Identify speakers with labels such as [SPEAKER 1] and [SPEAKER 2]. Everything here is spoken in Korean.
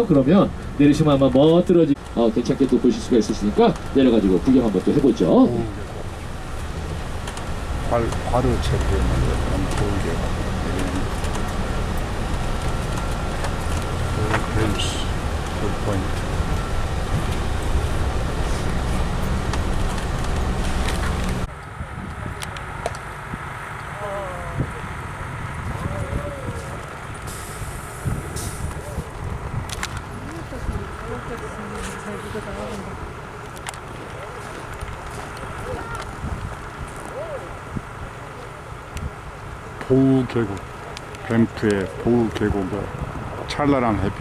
[SPEAKER 1] 그러면 내리시면 아마 멋들어지 괜찮게 또 보실 수가 있으시니까 내려가지고 구경 한번 또 해보죠.
[SPEAKER 2] 바로 체크에 만들었던 보울계곡. 힐스 포인트. 보우 계곡, 밴프의 보우 계곡의 찬란한 햇빛.